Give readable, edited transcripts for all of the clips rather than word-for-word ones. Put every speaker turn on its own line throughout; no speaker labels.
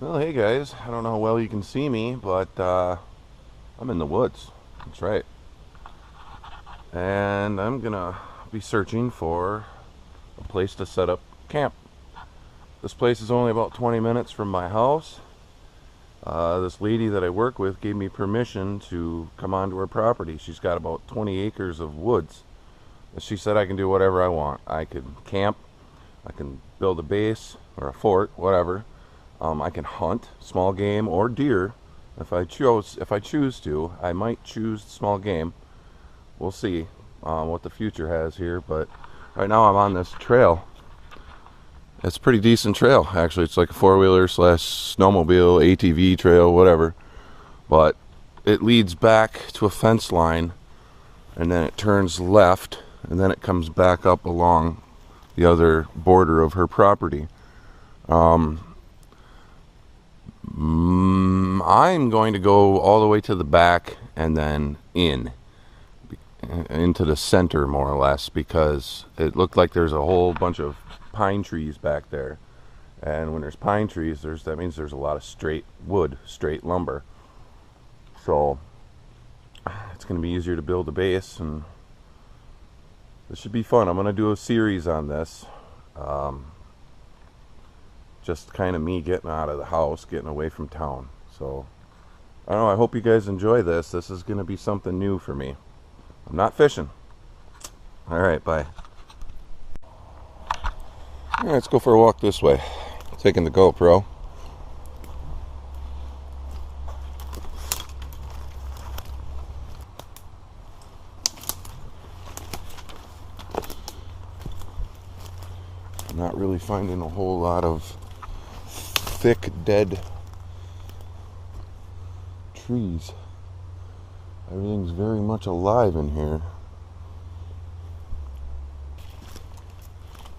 Well, hey guys, I don't know how well you can see me, but I'm in the woods. That's right. And I'm gonna be searching for a place to set up camp. This place is only about 20 minutes from my house. This lady that I work with gave me permission to come onto her property. She's got about 20 acres of woods. She said I can do whatever I want. I can camp, I can build a base or a fort, whatever. I can hunt small game or deer if I choose to. I might choose small game. We'll see what the future has here. But right now I'm on this trail. It's a pretty decent trail, actually. It's like a four-wheeler slash snowmobile, ATV trail, whatever. But it leads back to a fence line, and then it turns left, and then it comes back up along the other border of her property. I'm going to go all the way to the back and then into the center, more or less, because it looked like there's a whole bunch of pine trees back there. And when there's pine trees, that means there's a lot of straight wood, straight lumber. So it's going to be easier to build a base, and this should be fun. I'm going to do a series on this. Just kind of me getting out of the house, getting away from town. So, I don't know, I hope you guys enjoy this. This is going to be something new for me. I'm not fishing. Alright, bye. Alright, let's go for a walk this way. Taking the GoPro. I'm not really finding a whole lot of thick, dead trees. Everything's very much alive in here.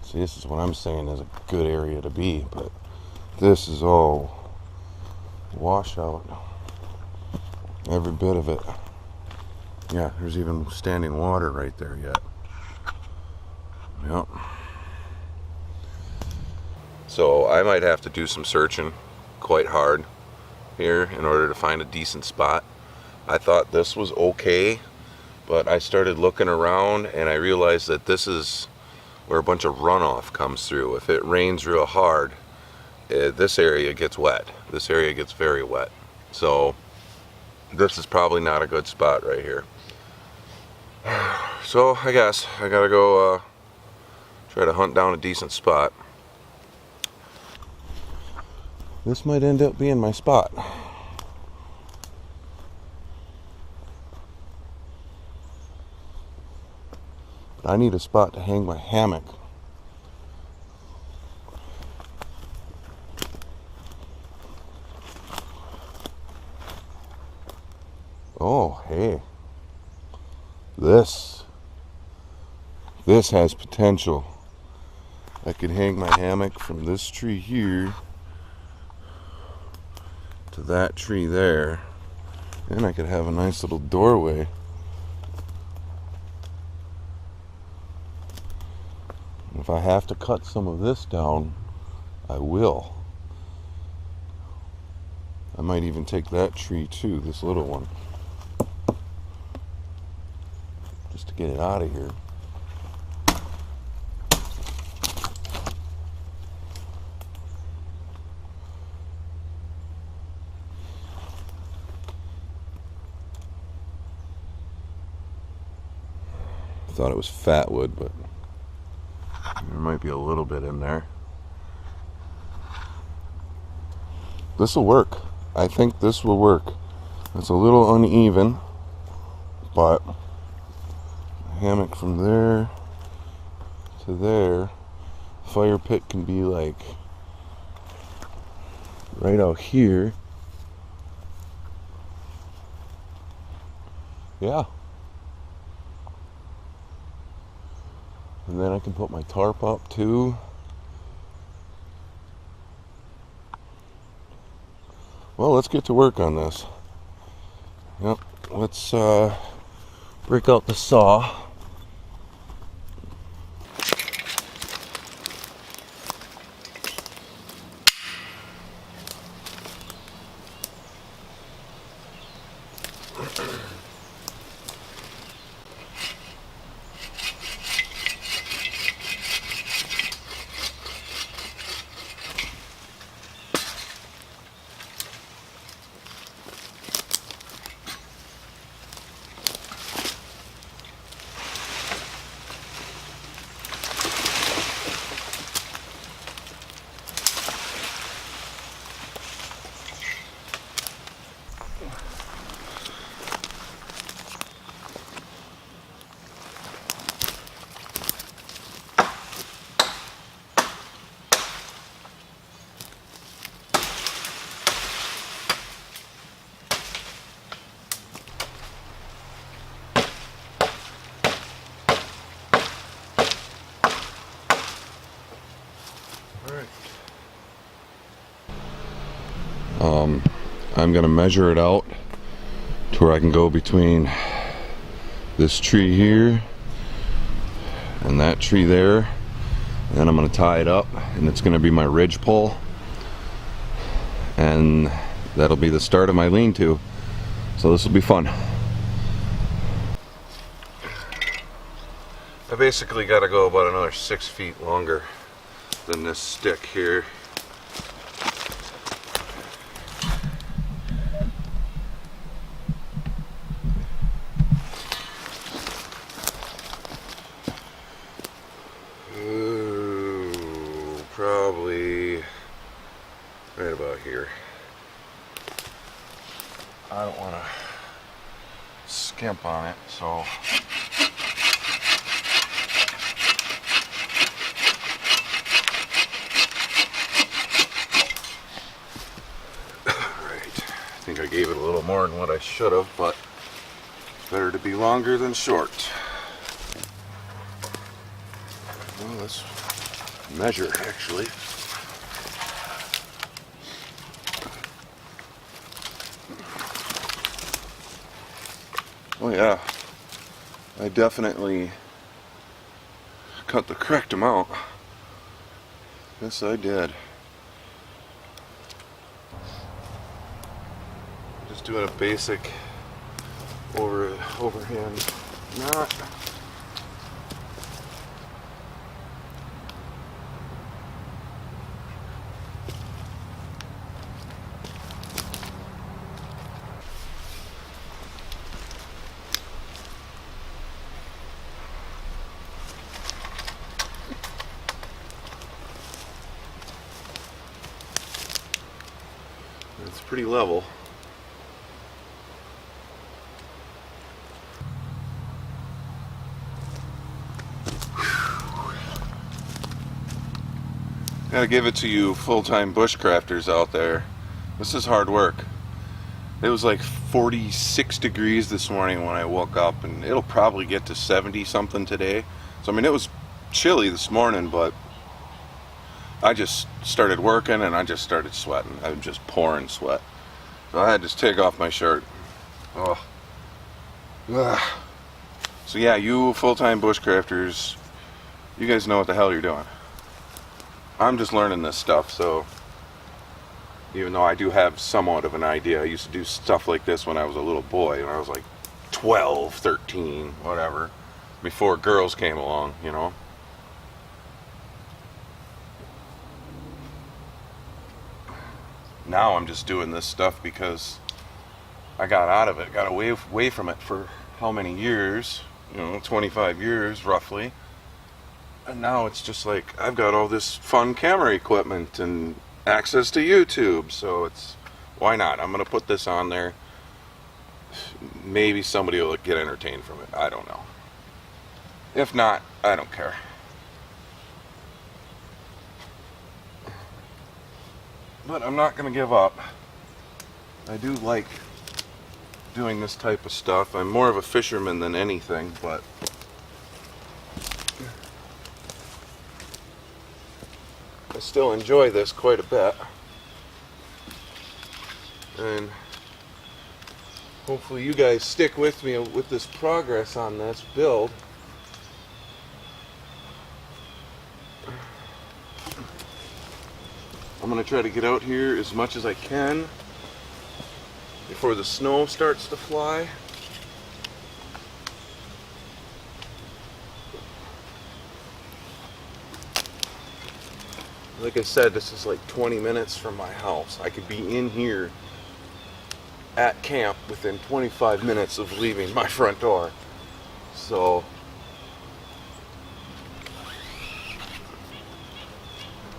See, this is what I'm saying is a good area to be, but this is all washout. Every bit of it. Yeah, there's even standing water right there yet. Yep. So I might have to do some searching quite hard here in order to find a decent spot. I thought this was okay, but I started looking around and I realized that this is where a bunch of runoff comes through. If it rains real hard, this area gets wet. This area gets very wet. So this is probably not a good spot right here. So I guess I gotta go try to hunt down a decent spot. This might end up being my spot. But I need a spot to hang my hammock. Oh, hey. This has potential. I could hang my hammock from this tree here to that tree there, and I could have a nice little doorway. If I have to cut some of this down, I will. I might even take that tree too, this little one, just to get it out of here. Thought it was fat wood, but there might be a little bit in there. This will work. I think this will work. It's a little uneven, but hammock from there to there. Fire pit can be like right out here. Yeah. And then I can put my tarp up too. Well, let's get to work on this. Yep, let's break out the saw. I'm gonna measure it out to where I can go between this tree here and that tree there, and then I'm gonna tie it up, and it's gonna be my ridge pole, and that'll be the start of my lean-to. So this will be fun. I basically got to go about another 6 feet longer than this stick here. Probably right about here. I don't want to skimp on it, so I think I gave it a little more than what I should have, but it's better to be longer than short. Well, let's measure actually. Oh yeah, I definitely cut the correct amount. Yes, I did. Just doing a basic overhand knot. It's pretty level. Gotta give it to you full-time bushcrafters out there. This is hard work. It was like 46 degrees this morning when I woke up, and it'll probably get to 70 something today. So I mean, it was chilly this morning, but I just started working and I just started sweating. I was just pouring sweat. So I had to take off my shirt. Oh. Ugh. So yeah, you full-time bushcrafters, you guys know what the hell you're doing. I'm just learning this stuff, so even though I do have somewhat of an idea, I used to do stuff like this when I was a little boy, when I was like 12, 13, whatever, before girls came along, you know. Now I'm just doing this stuff because I got out of it, got away from it for how many years, you know, 25 years roughly. And now it's just like I've got all this fun camera equipment and access to YouTube, so it's, why not? I'm gonna put this on there. Maybe somebody will get entertained from it. I don't know. If not, I don't care. But I'm not gonna give up. I do like doing this type of stuff. I'm more of a fisherman than anything, but I still enjoy this quite a bit, and hopefully you guys stick with me with this progress on this build. I'm going to try to get out here as much as I can before the snow starts to fly. Like I said, this is like 20 minutes from my house. I could be in here at camp within 25 minutes of leaving my front door. So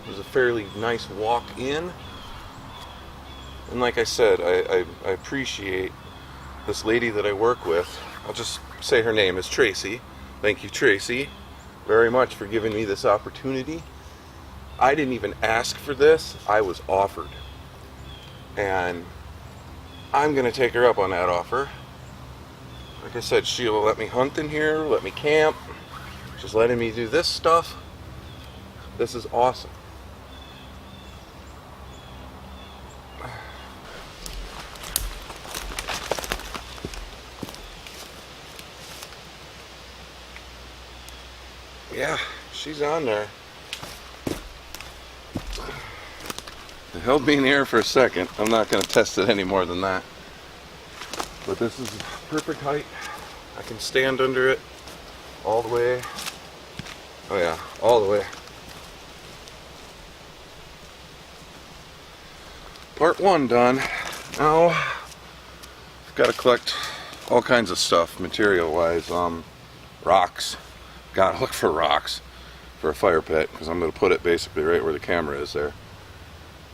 it was a fairly nice walk in. And like I said, I appreciate this lady that I work with. I'll just say her name is Tracy. Thank you, Tracy, very much for giving me this opportunity. I didn't even ask for this. I was offered. And I'm going to take her up on that offer. Like I said, she'll let me hunt in here, let me camp. She's letting me do this stuff. This is awesome. Yeah, she's on there. It held me in the air for a second. I'm not going to test it any more than that. But this is perfect height. I can stand under it all the way. Oh yeah, all the way. Part 1 done. Now I've got to collect all kinds of stuff material-wise. Rocks. Gotta look for rocks for a fire pit because I'm going to put it basically right where the camera is there.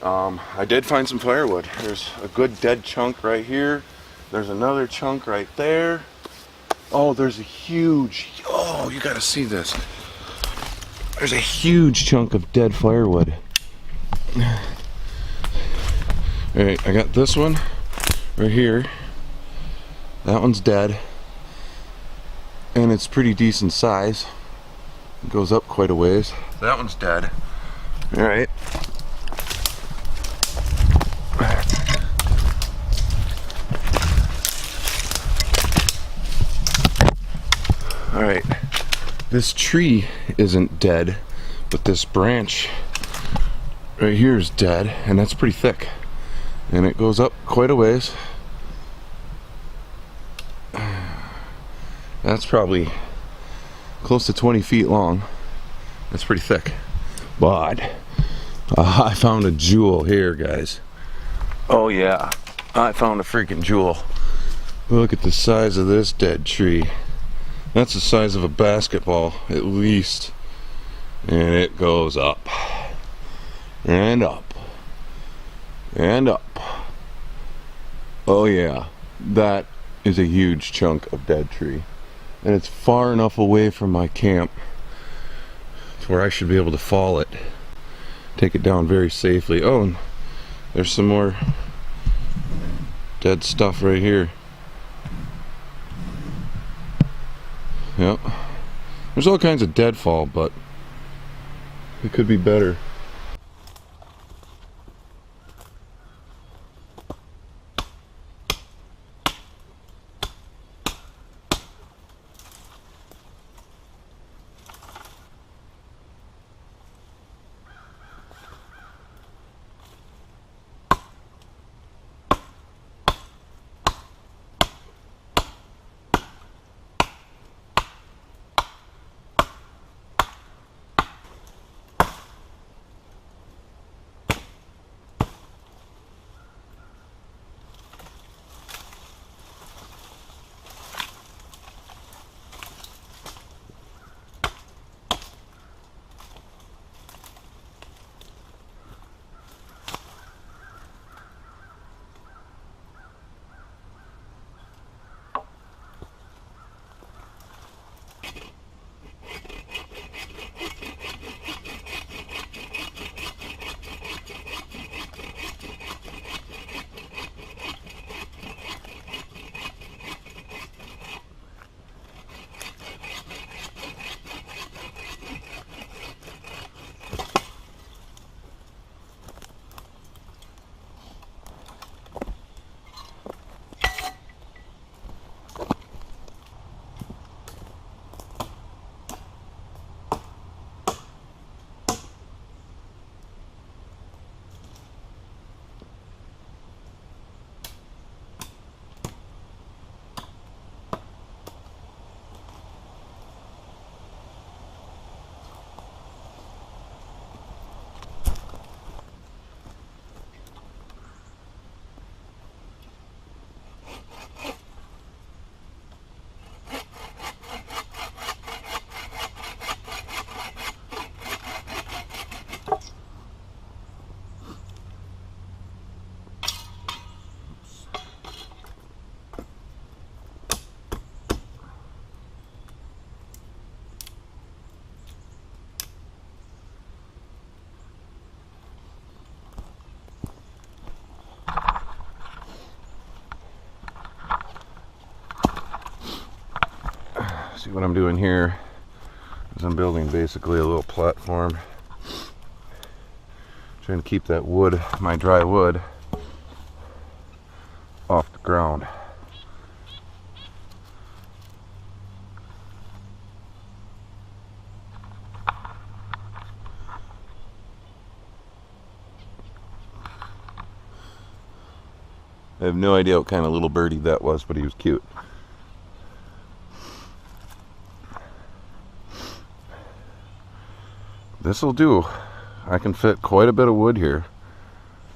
I did find some firewood. There's a good dead chunk right here. There's another chunk right there. Oh, there's a huge, oh, you gotta see this. There's a huge chunk of dead firewood. Alright, I got this one right here. That one's dead. And it's pretty decent size. It goes up quite a ways. That one's dead. Alright. Alright, this tree isn't dead, but this branch right here is dead, and that's pretty thick. And it goes up quite a ways. That's probably close to 20 feet long. That's pretty thick. But I found a jewel here, guys. Oh yeah, I found a freaking jewel. Look at the size of this dead tree. That's the size of a basketball, at least. And it goes up. And up. And up. Oh yeah, that is a huge chunk of dead tree. And it's far enough away from my camp to where I should be able to fall it. Take it down very safely. Oh, and there's some more dead stuff right here. Yep. There's all kinds of deadfall, but it could be better. See what I'm doing here is I'm building basically a little platform, trying to keep that wood, my dry wood, off the ground. I have no idea what kind of little birdie that was, but he was cute. This'll do. I can fit quite a bit of wood here,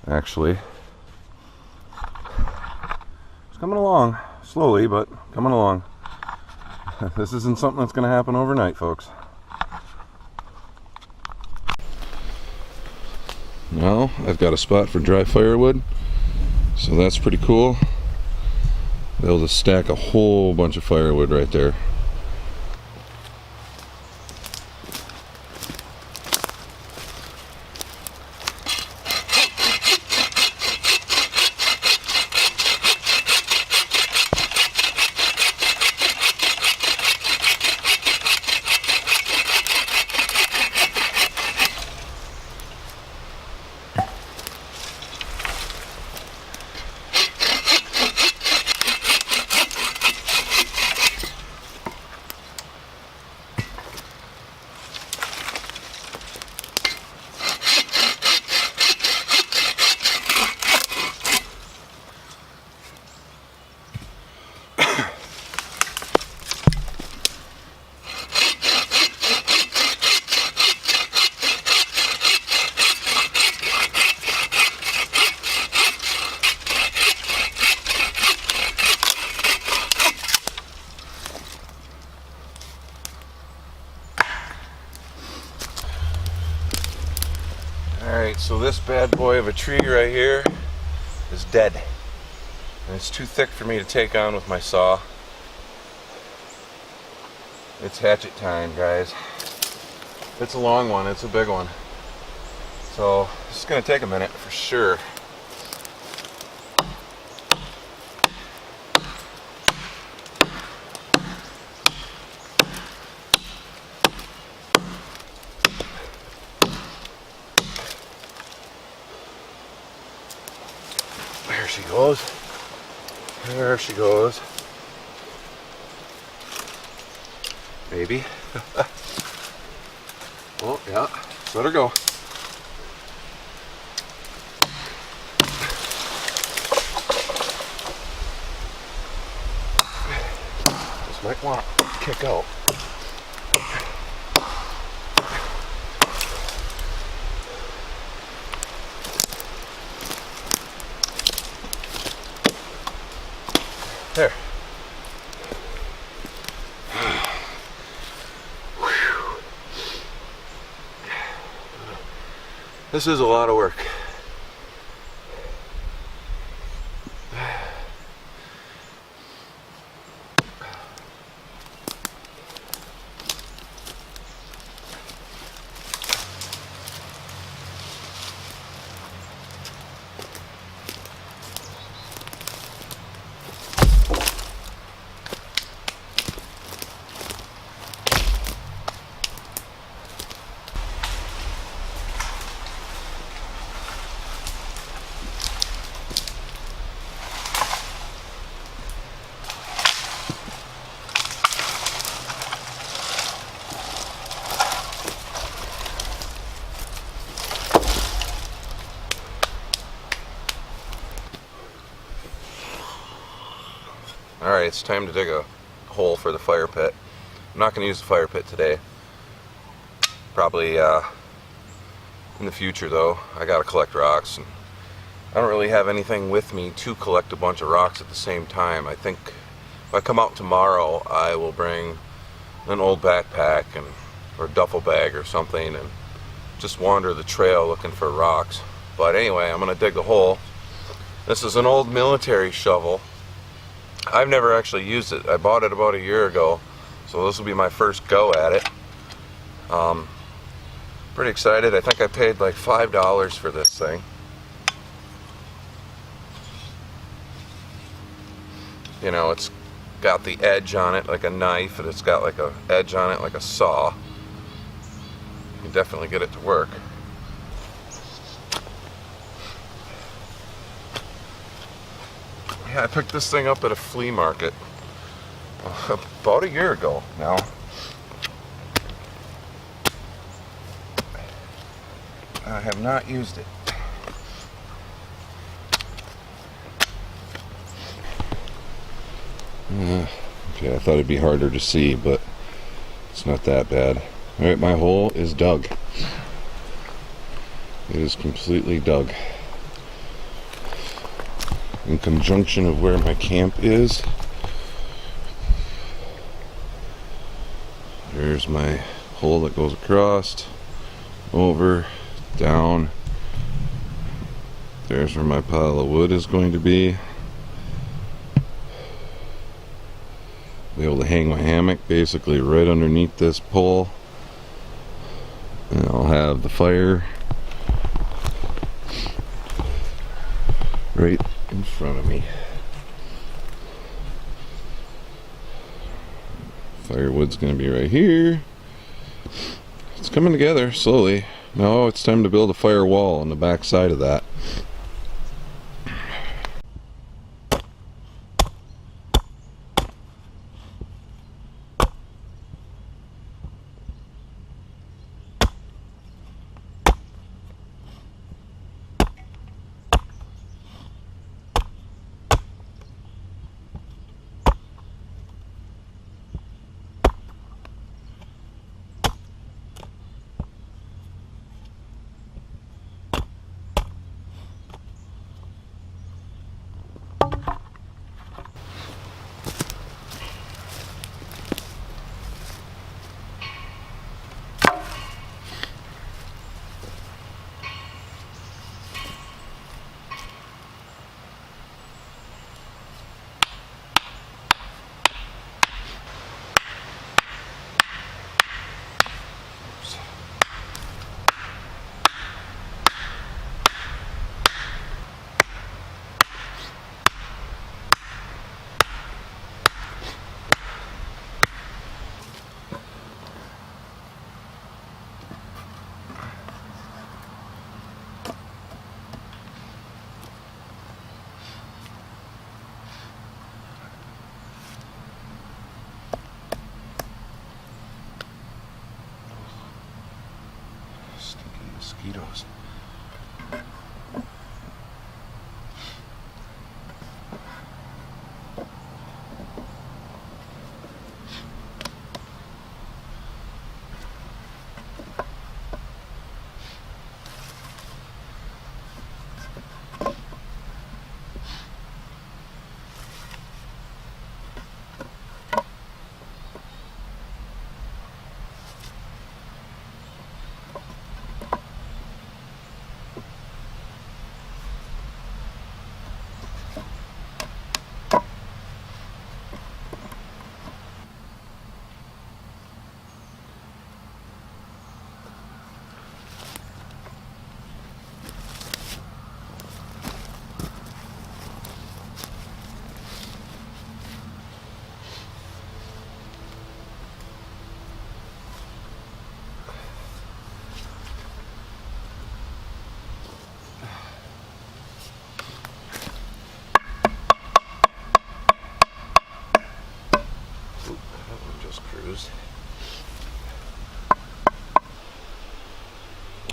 actually. It's coming along, slowly, but coming along. This isn't something that's going to happen overnight, folks. Now, I've got a spot for dry firewood, so that's pretty cool. Be able to stack a whole bunch of firewood right there. Alright, so this bad boy of a tree right here is dead. And it's too thick for me to take on with my saw. It's hatchet time, guys. It's a long one, it's a big one. So, it's going to take a minute for sure. There she goes. There she goes. Maybe. Oh, yeah. Let her go. This might want to kick out. There. This is a lot of work. Alright, it's time to dig a hole for the fire pit. I'm not going to use the fire pit today. Probably in the future though. I gotta collect rocks, and I don't really have anything with me to collect a bunch of rocks at the same time. I think if I come out tomorrow, I will bring an old backpack or a duffel bag or something and just wander the trail looking for rocks. But anyway, I'm going to dig the hole. This is an old military shovel. I've never actually used it. I bought it about a year ago, so this will be my first go at it. Pretty excited. I think I paid like $5 for this thing. You know, it's got the edge on it like a knife, and it's got like a edge on it like a saw. You can definitely get it to work. Yeah, I picked this thing up at a flea market about a year ago now. I have not used it. Okay, I thought it'd be harder to see, but it's not that bad. Alright, my hole is dug. It is completely dug. In conjunction of where my camp is, there's my hole that goes across, over, down. There's where my pile of wood is going to be. Be able to hang my hammock basically right underneath this pole, and I'll have the fire right in front of me. Firewood's gonna be right here. It's coming together slowly. Now it's time to build a fire wall on the back side of that. Mosquitoes.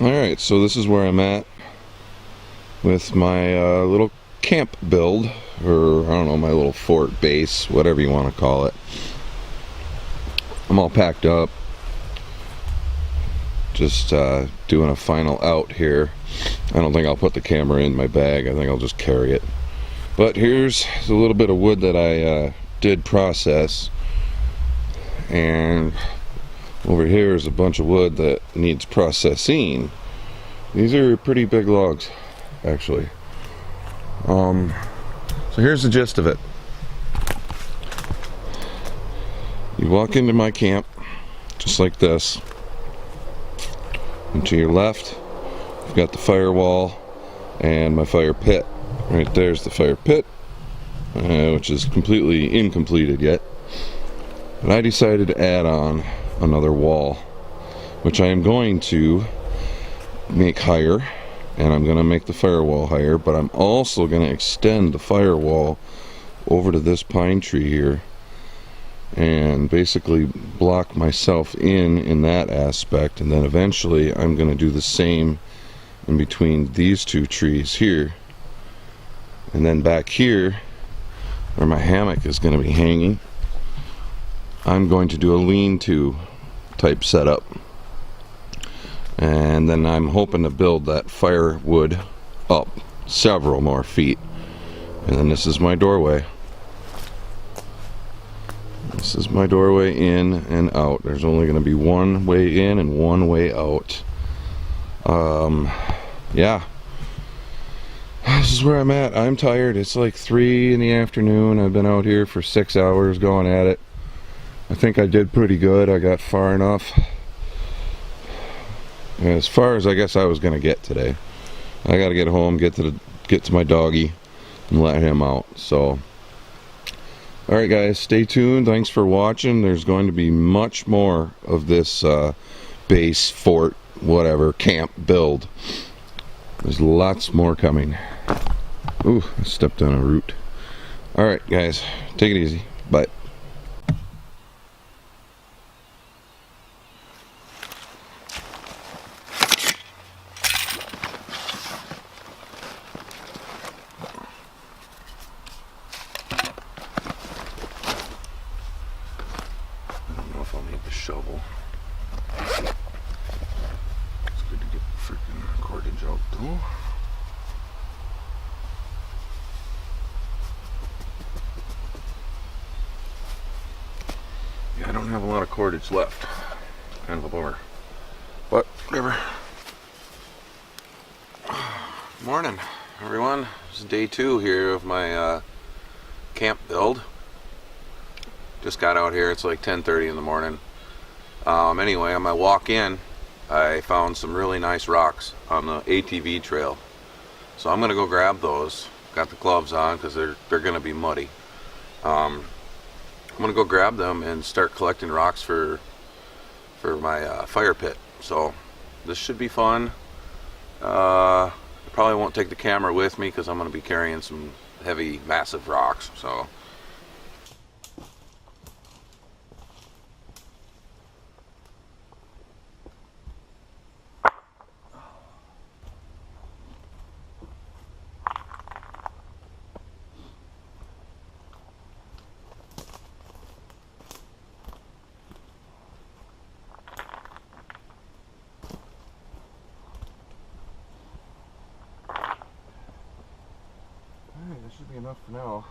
Alright, so this is where I'm at with my little camp build, or I don't know, my little fort base, whatever you want to call it. I'm all packed up, just doing a final out here. I don't think I'll put the camera in my bag, I think I'll just carry it. But here's a little bit of wood that I did process, and over here is a bunch of wood that needs processing. These are pretty big logs, actually. So here's the gist of it. You walk into my camp, just like this. And to your left, you've got the firewall and my fire pit. Right there's the fire pit. which is completely incompleted yet. And I decided to add on another wall, which I am going to make higher, and I'm going to make the firewall higher, but I'm also going to extend the firewall over to this pine tree here and basically block myself in that aspect, and then eventually I'm going to do the same in between these two trees here. And then back here where my hammock is going to be hanging, I'm going to do a lean-to type setup, and then I'm hoping to build that firewood up several more feet. And then this is my doorway. This is my doorway in and out. There's only going to be one way in and one way out. Yeah, this is where I'm at. I'm tired. It's like 3 in the afternoon. I've been out here for 6 hours going at it. I think I did pretty good. I got far enough, as far as I guess I was gonna get today. I gotta get home, get to my doggy and let him out. So alright guys, stay tuned. Thanks for watching. There's going to be much more of this base, fort, whatever, camp build. There's lots more coming. Ooh, I stepped on a root. Alright guys, take it easy. Bye. I'll need the shovel. It's good to get the freaking cordage out though. Yeah, I don't have a lot of cordage left. Kind of a bummer. But whatever. Morning, everyone. This is day 2 here of my camp build. Just got out here. It's like 10:30 in the morning. Anyway, on my walk in, I found some really nice rocks on the ATV trail. So I'm gonna go grab those. Got the gloves on because they're gonna be muddy. I'm gonna go grab them and start collecting rocks for my fire pit. So this should be fun. I probably won't take the camera with me because I'm gonna be carrying some heavy, massive rocks. So. Alright, that should be enough for now.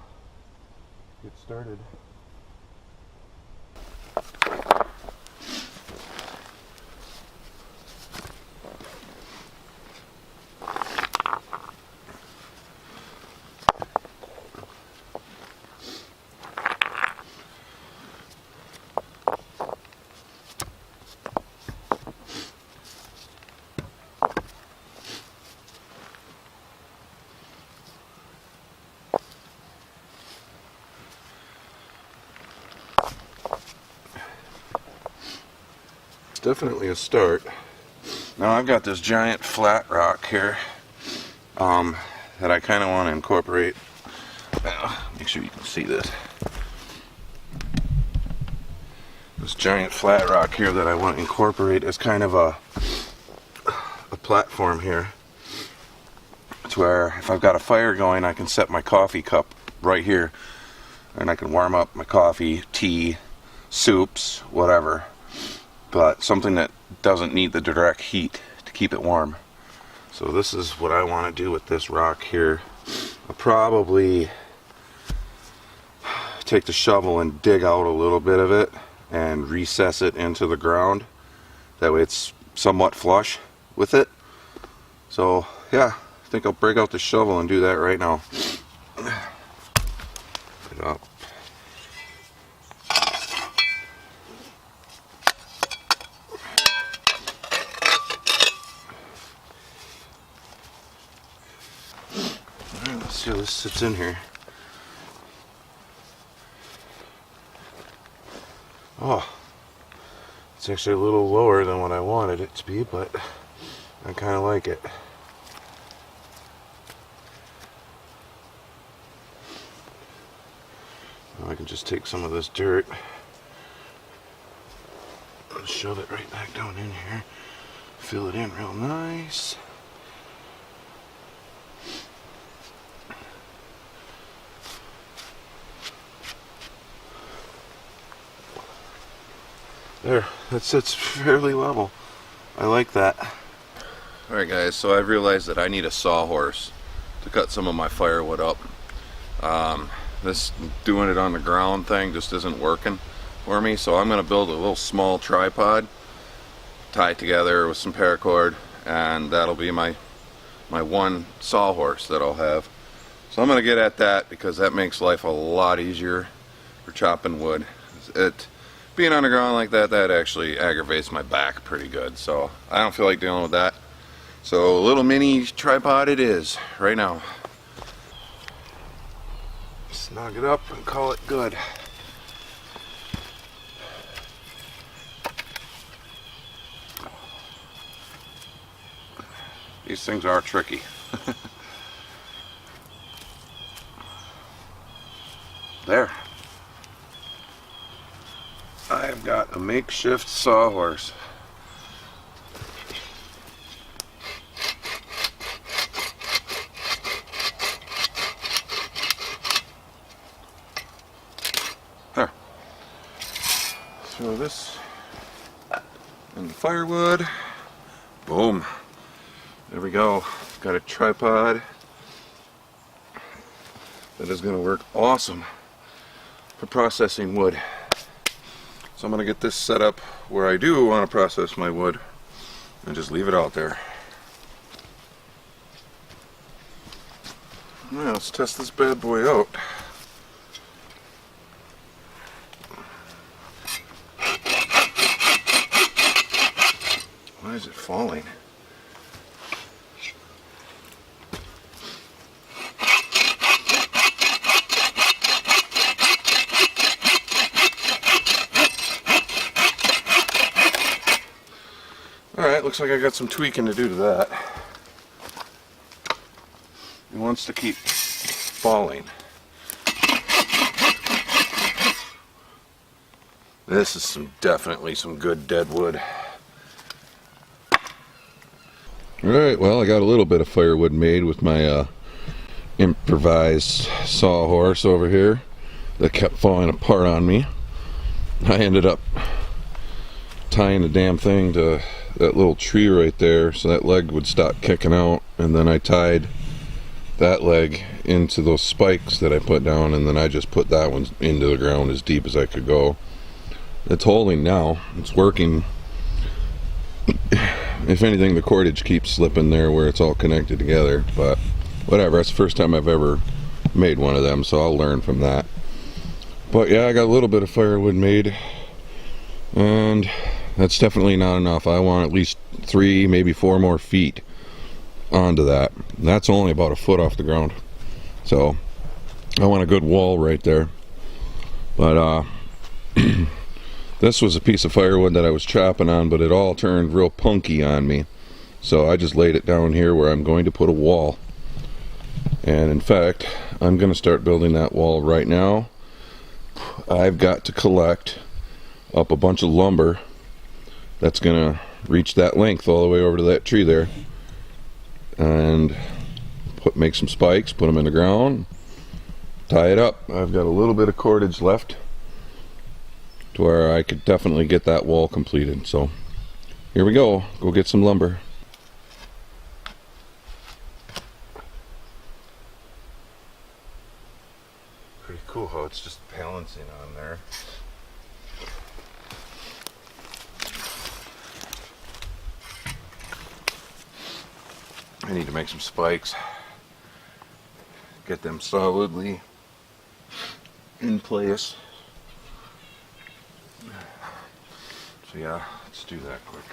Get started. Definitely a start. Now I've got this giant flat rock here that I kind of want to incorporate. Make sure you can see this. This giant flat rock here that I want to incorporate as kind of a platform here, to where if I've got a fire going, I can set my coffee cup right here, and I can warm up my coffee, tea, soups, whatever. But something that doesn't need the direct heat to keep it warm. So this is what I want to do with this rock here. I'll probably take the shovel and dig out a little bit of it and recess it into the ground. That way it's somewhat flush with it. So yeah, I think I'll break out the shovel and do that right now. Put it up. Let's see how this sits in here. Oh, it's actually a little lower than what I wanted it to be, but I kind of like it. Now I can just take some of this dirt and shove it right back down in here. Fill it in real nice. There, that sits fairly level. I like that. Alright guys, so I've realized that I need a sawhorse to cut some of my firewood up. This doing it on the ground thing just isn't working for me, so I'm going to build a little small tripod, tie it together with some paracord, and that'll be my one sawhorse that I'll have. So I'm going to get at that because that makes life a lot easier for chopping wood. Being on the ground like that actually aggravates my back pretty good, so I don't feel like dealing with that. So a little mini tripod it is right now. Snug it up and call it good. These things are tricky. There. I've got a makeshift sawhorse. There. Throw this in the firewood. Boom. There we go. Got a tripod that is going to work awesome for processing wood. So I'm going to get this set up where I do want to process my wood and just leave it out there. Now let's test this bad boy out. Why is it falling? Alright, looks like I got some tweaking to do to that. It wants to keep falling. This is definitely some good dead wood. Alright, well I got a little bit of firewood made with my improvised sawhorse over here that kept falling apart on me. I ended up tying the damn thing to that little tree right there so that leg would stop kicking out, and then I tied that leg into those spikes that I put down, and then I just put that one into the ground as deep as I could go. It's holding now, it's working. If anything, the cordage keeps slipping there where it's all connected together, but whatever, that's the first time I've ever made one of them, so I'll learn from that. But yeah, I got a little bit of firewood made, and that's definitely not enough. I want at least 3, maybe 4 more feet onto that. And that's only about a foot off the ground. So I want a good wall right there. But this was a piece of firewood that I was chopping on, but it all turned real punky on me. So I just laid it down here where I'm going to put a wall. And in fact, I'm going to start building that wall right now. I've got to collect up a bunch of lumber that's gonna reach that length all the way over to that tree there, and make some spikes, put them in the ground, tie it up. I've got a little bit of cordage left to where I could definitely get that wall completed. So here we go get some lumber. Pretty cool how it's just balancing on there. I need to make some spikes, get them solidly in place. So yeah, let's do that quick.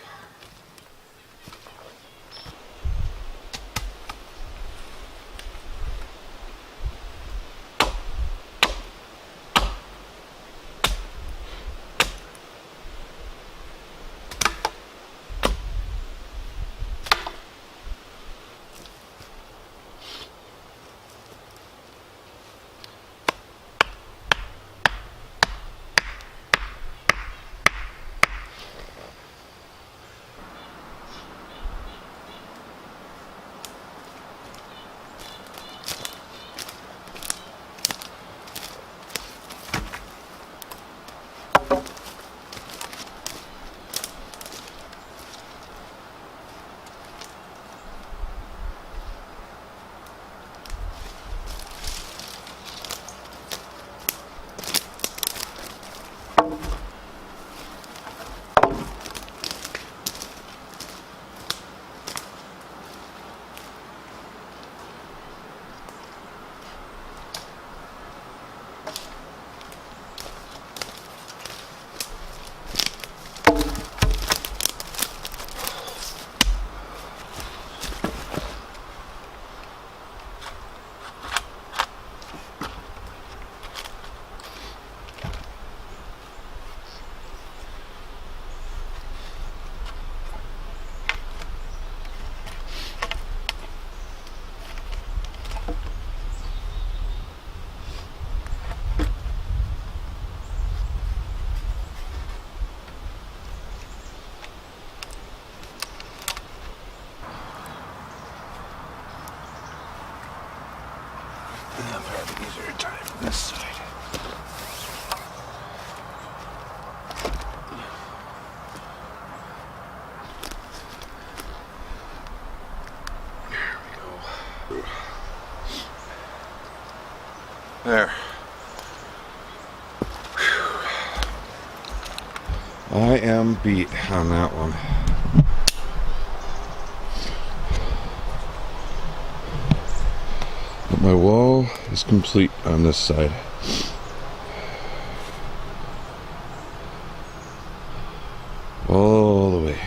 I've had an easier time on this side. There. I am beat on that one. But my wall is complete on this side. All the way.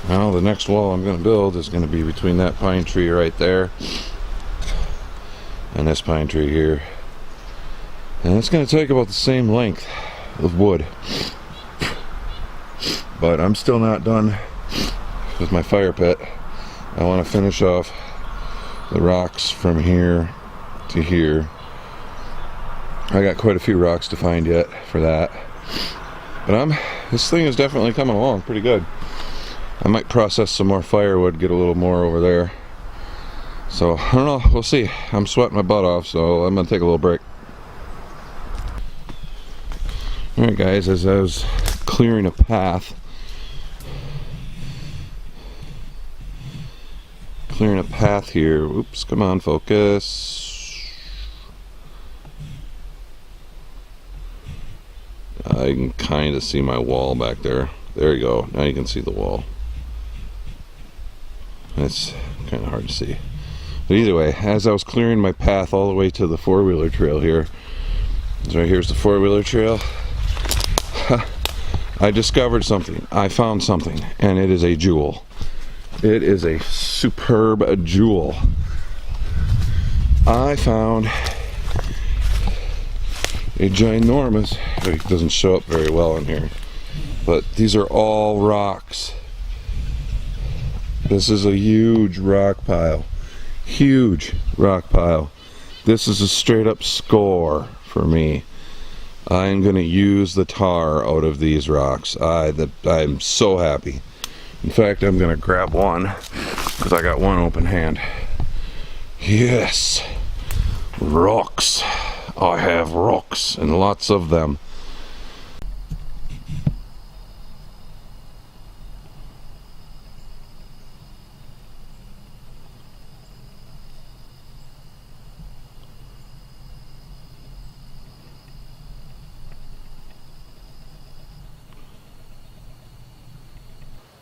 Now the next wall I'm going to build is going to be between that pine tree right there and this pine tree here. And it's going to take about the same length of wood. But I'm still not done with my fire pit. I want to finish off the rocks from here to here. I got quite a few rocks to find yet for that. But this thing is definitely coming along pretty good. I might process some more firewood, get a little more over there. So, I don't know, we'll see. I'm sweating my butt off, so I'm gonna take a little break. Alright guys, as I was clearing a path, here, oops, come on, focus. I can kind of see my wall back there. There you go, now you can see the wall. It's kind of hard to see. But either way, as I was clearing my path all the way to the four-wheeler trail here, right here's the four-wheeler trail, I discovered something. I found something, and it is a jewel. It is a superb jewel. I found a ginormous, it doesn't show up very well in here, but these are all rocks. This is a huge rock pile. Huge rock pile. This is a straight up score for me. I'm gonna use the tar out of these rocks. I'm so happy. In fact, I'm gonna grab one because I got one open hand. Yes, rocks. I have rocks and lots of them.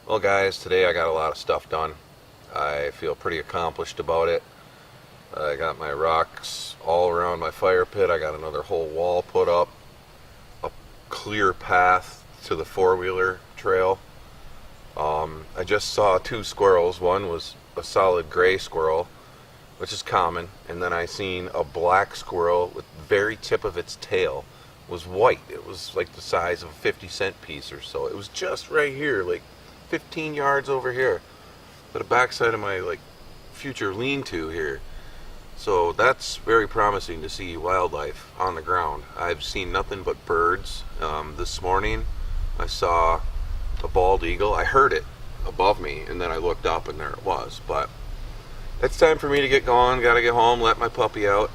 Well guys, today I got a lot of stuff done. I feel pretty accomplished about it. I got my rocks all around my fire pit. I got another whole wall put up. A clear path to the four-wheeler trail. I just saw two squirrels. One was a solid gray squirrel, which is common. And then I seen a black squirrel with the very tip of its tail was white. It was like the size of a 50-cent piece or so. It was just right here, like 15 yards over here, to the backside of my future lean-to here. So that's very promising to see wildlife on the ground. I've seen nothing but birds. This morning I saw a bald eagle. I heard it above me and then I looked up and there it was. But it's time for me to get going. Gotta get home, let my puppy out.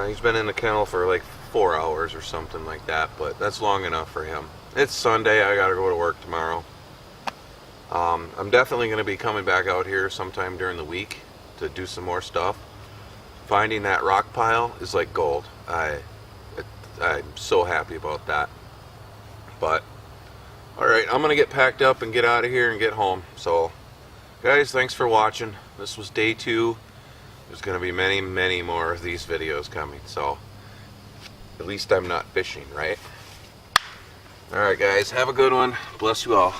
He's been in the kennel for like 4 hours or something like that, but that's long enough for him. It's Sunday, I gotta go to work tomorrow. I'm definitely going to be coming back out here sometime during the week to do some more stuff. Finding that rock pile is like gold. I'm so happy about that. But alright, I'm going to get packed up and get out of here and get home. So guys, thanks for watching. This was day 2. There's going to be many, many more of these videos coming. So at least I'm not fishing, right? Alright guys, have a good one. Bless you all.